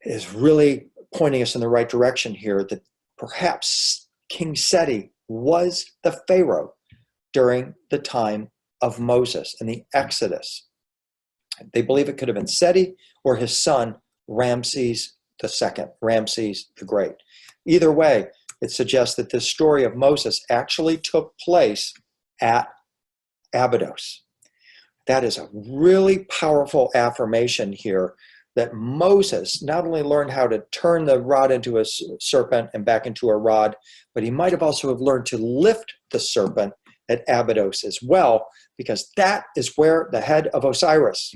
is really pointing us in the right direction here, that perhaps King Seti was the Pharaoh during the time of Moses and the Exodus. They believe it could have been Seti or his son, Ramses II, Ramses the Great. Either way, it suggests that this story of Moses actually took place at Abados. That is a really powerful affirmation here, that Moses not only learned how to turn the rod into a serpent and back into a rod, but he might have also have learned to lift the serpent at Abados as well, because that is where the head of Osiris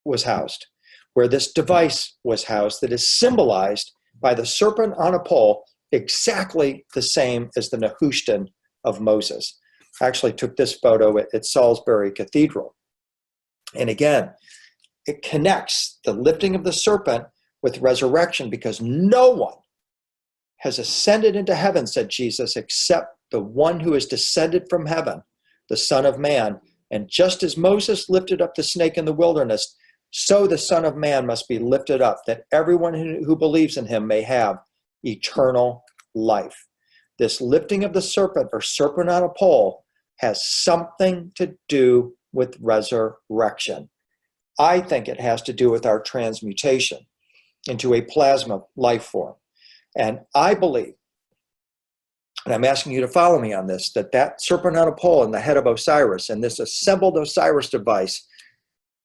was housed, where this device was housed that is symbolized by the serpent on a pole, exactly the same as the Nehushtan of Moses. I actually took this photo at Salisbury Cathedral. And again, it connects the lifting of the serpent with resurrection, because no one has ascended into heaven, said Jesus, except the one who is descended from heaven, the Son of Man. And just as Moses lifted up the snake in the wilderness, so the Son of Man must be lifted up, that everyone who believes in him may have eternal life. This lifting of the serpent, or serpent on a pole, has something to do with resurrection. I think it has to do with our transmutation into a plasma life form. And I believe, and I'm asking you to follow me on this, that serpent on a pole in the head of Osiris and this assembled Osiris device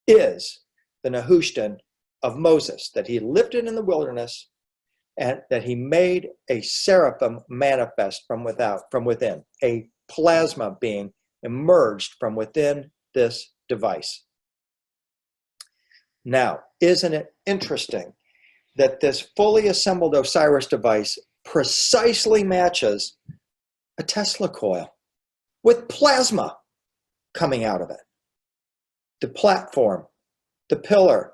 is the Nehushtan of Moses, that he lifted in the wilderness and that he made a seraphim manifest from within, a plasma being emerged from within this device. Now, isn't it interesting that this fully assembled Osiris device precisely matches a Tesla coil with plasma coming out of it? The platform, the pillar,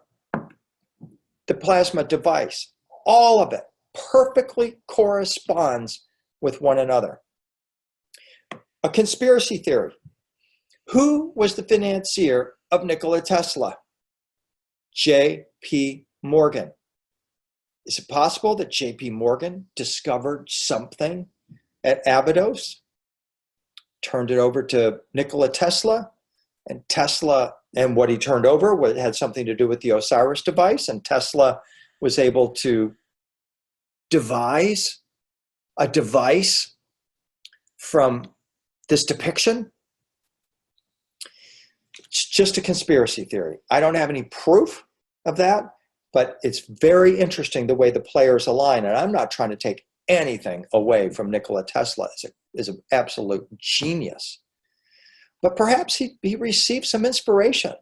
the plasma device, all of it perfectly corresponds with one another. A conspiracy theory. Who was the financier of Nikola Tesla? J.P. Morgan. Is it possible that J.P. Morgan discovered something at Abados, turned it over to Nikola Tesla, and what he turned over had something to do with the Osiris device, and Tesla was able to devise a device from this depiction? It's just a conspiracy theory. I don't have any proof of that, but it's very interesting the way the players align. And I'm not trying to take anything away from Nikola Tesla as an absolute genius. But perhaps he received some inspiration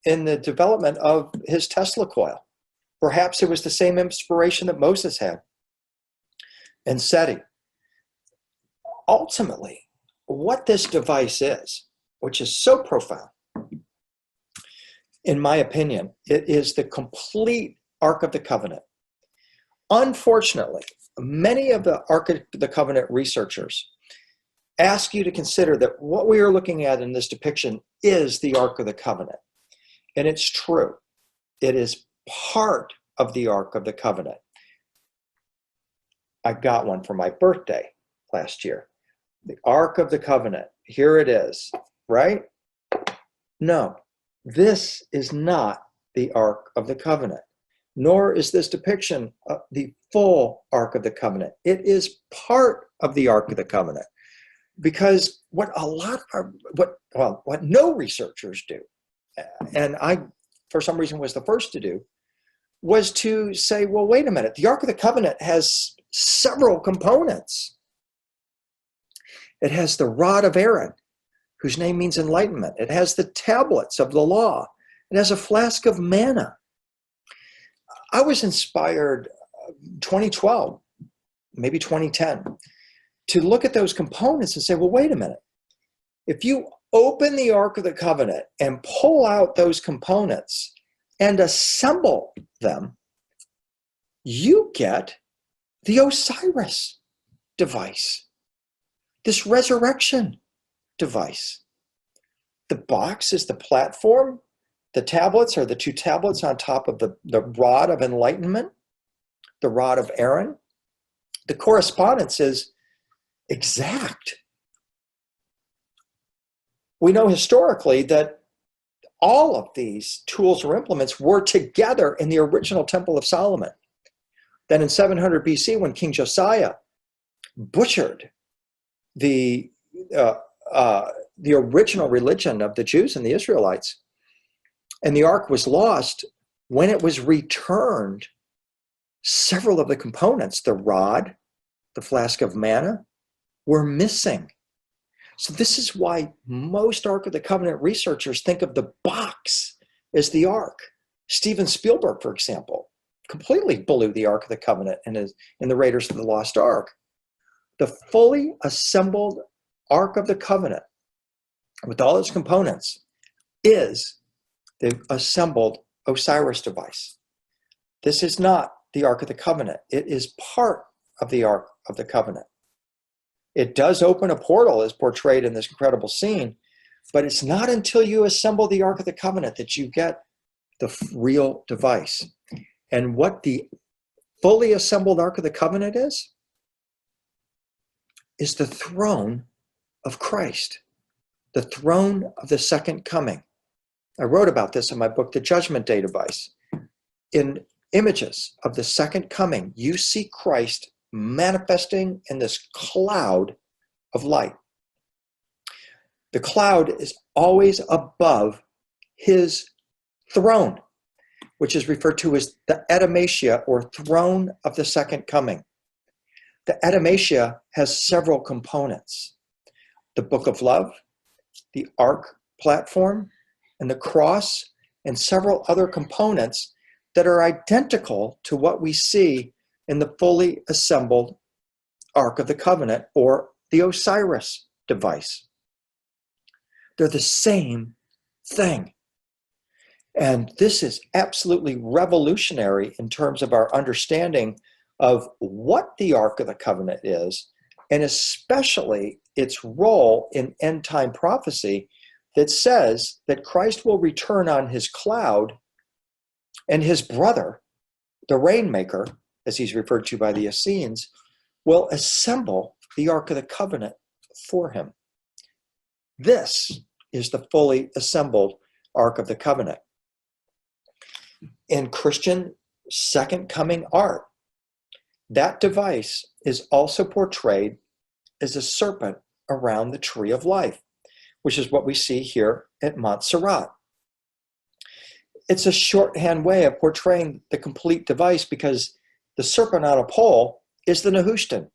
in the development of his Tesla coil. Perhaps it was the same inspiration that Moses had and Seti. Ultimately, what this device is, which is so profound, in my opinion, it is the complete Ark of the Covenant. Unfortunately, many of the Ark of the Covenant researchers ask you to consider that what we are looking at in this depiction is the Ark of the Covenant. And it's true. It is part of the Ark of the Covenant. I got one for my birthday last year. The Ark of the Covenant. Here it is, right? No, this is not the Ark of the Covenant, nor is this depiction of the full Ark of the Covenant. It is part of the Ark of the Covenant. Because what no researchers do, and I, for some reason, was the first to do, was to say, well, wait a minute, the Ark of the Covenant has several components. It has the rod of Aaron, whose name means enlightenment. It has the tablets of the law. It has a flask of manna. I was inspired 2012, maybe 2010, to look at those components and say, well, wait a minute. If you open the Ark of the Covenant and pull out those components and assemble them, you get the Osiris device, this resurrection device. The box is the platform. The tablets are the two tablets on top of the rod of enlightenment, the rod of Aaron. The correspondence is exact. We know historically that all of these tools or implements were together in the original Temple of Solomon. Then in 700 BC, when King Josiah butchered the original religion of the Jews and the Israelites, and the ark was lost, when it was returned, several of the components, the rod, the flask of manna, were missing. So this is why most Ark of the Covenant researchers think of the box as the ark. Steven Spielberg, for example, completely blew the Ark of the Covenant in the Raiders of the Lost Ark. The fully assembled Ark of the Covenant, with all its components, is the assembled Osiris device. This is not the Ark of the Covenant. It is part of the Ark of the Covenant. It does open a portal as portrayed in this incredible scene, but it's not until you assemble the Ark of the Covenant that you get the real device. And what the fully assembled Ark of the Covenant is the throne of Christ, the throne of the second coming. I wrote about this in my book, The Judgment Day Device. In images of the second coming, you see Christ manifesting in this cloud of light. The cloud is always above his throne, which is referred to as the Etamesia, or throne of the second coming. The Etamesia has several components: the book of love, the ark platform, and the cross, and several other components that are identical to what we see in the fully assembled Ark of the Covenant, or the Osiris device. They're the same thing. And this is absolutely revolutionary in terms of our understanding of what the Ark of the Covenant is, and especially its role in end-time prophecy that says that Christ will return on his cloud, and his brother, the Rainmaker, as he's referred to by the Essenes, will assemble the Ark of the Covenant for him. This is the fully assembled Ark of the Covenant. In Christian second coming art, That device is also portrayed as a serpent around the tree of life, which is what we see here at Montserrat. It's a shorthand way of portraying the complete device because the serpent on a pole is the Nehushtan,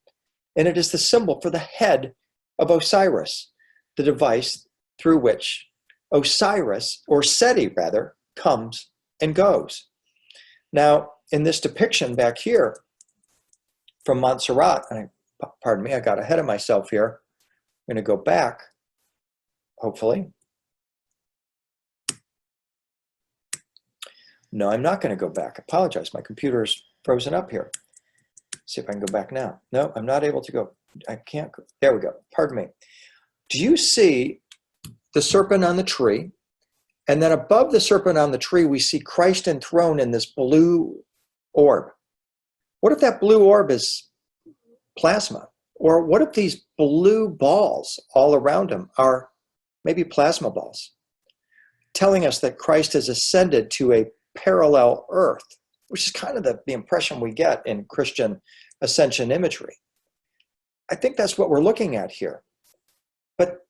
and it is the symbol for the head of Osiris, the device through which Osiris, or Seti rather, comes and goes. Now, in this depiction back here from Montserrat, pardon me, I got ahead of myself here. I'm going to go back, hopefully. No, I'm not going to go back. I apologize. My computer's frozen up here. See if I can go back now. No, I'm not able to go. I can't go. There we go. Pardon me. Do you see the serpent on the tree? And then above the serpent on the tree, we see Christ enthroned in this blue orb. What if that blue orb is plasma? Or what if these blue balls all around him are maybe plasma balls, telling us that Christ has ascended to a parallel earth, which is kind of the impression we get in Christian ascension imagery. I think that's what we're looking at here. But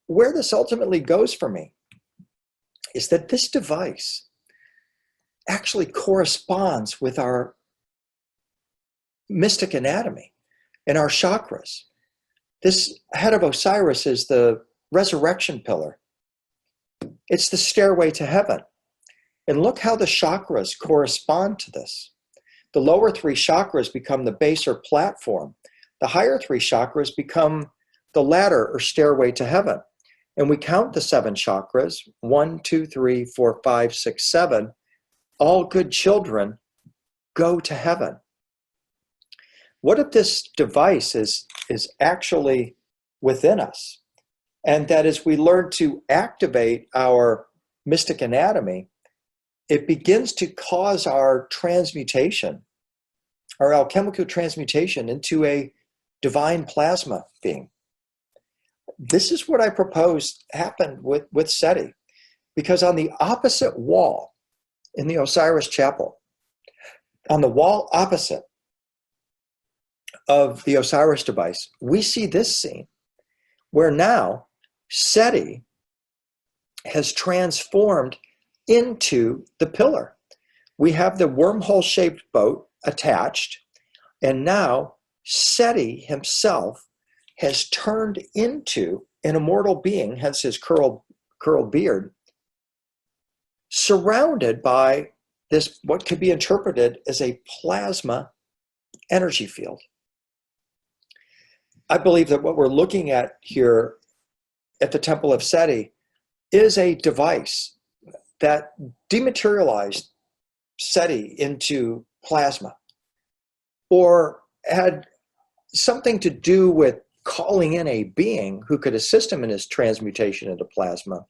where this ultimately goes for me is that this device actually corresponds with our mystic anatomy and our chakras. This head of Osiris is the resurrection pillar. It's the stairway to heaven. And look how the chakras correspond to this. The lower three chakras become the base or platform. The higher three chakras become the ladder or stairway to heaven. And we count the 7 chakras, 1, 2, 3, 4, 5, 6, 7. All good children go to heaven. What if this device is actually within us? And that as we learn to activate our mystic anatomy, it begins to cause our transmutation, our alchemical transmutation into a divine plasma being. This is what I propose happened with Seti, because on the opposite wall in the Osiris Chapel, on the wall opposite of the Osiris device, we see this scene where now Seti has transformed into the pillar. We have the wormhole-shaped boat attached, and now Seti himself has turned into an immortal being, hence his curled beard, surrounded by this, what could be interpreted as a plasma energy field. I believe that what we're looking at here at the Temple of Seti is a device that dematerialized Seti into plasma, or had something to do with calling in a being who could assist him in his transmutation into plasma.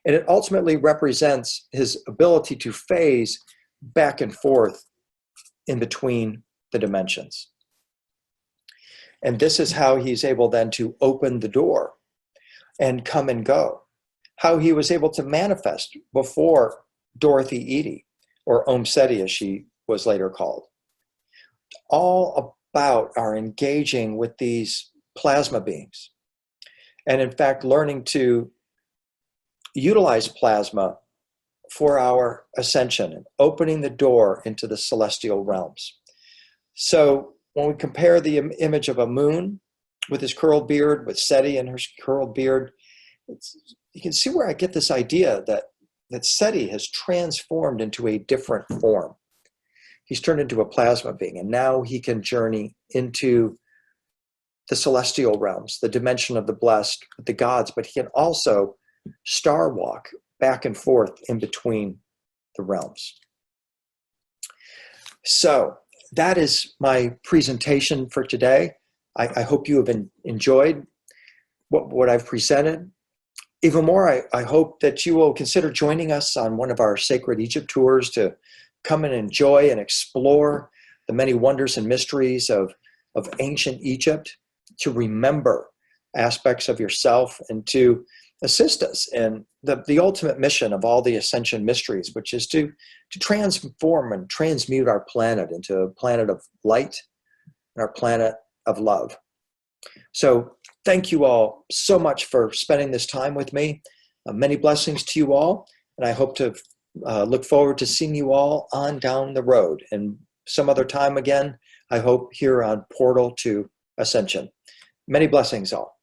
And it ultimately represents his ability to phase back and forth in between the dimensions. And this is how he's able then to open the door and come and go. How he was able to manifest before Dorothy Eadie, or Om Seti as she was later called. All about our engaging with these plasma beings. And in fact, learning to utilize plasma for our ascension and opening the door into the celestial realms. So when we compare the image of a moon with his curled beard, with Seti and her curled beard, you can see where I get this idea that Seti has transformed into a different form. He's turned into a plasma being, and now he can journey into the celestial realms, the dimension of the blessed, with the gods, but he can also star walk back and forth in between the realms. So that is my presentation for today. I hope you have enjoyed what I've presented. Even more, I hope that you will consider joining us on one of our Sacred Egypt tours to come and enjoy and explore the many wonders and mysteries of ancient Egypt, to remember aspects of yourself, and to assist us in the ultimate mission of all the ascension mysteries, which is to transform and transmute our planet into a planet of light and our planet of love. So thank you all so much for spending this time with me. Many blessings to you all, and I hope to look forward to seeing you all on down the road, and some other time again, I hope, here on Portal to Ascension. Many blessings all.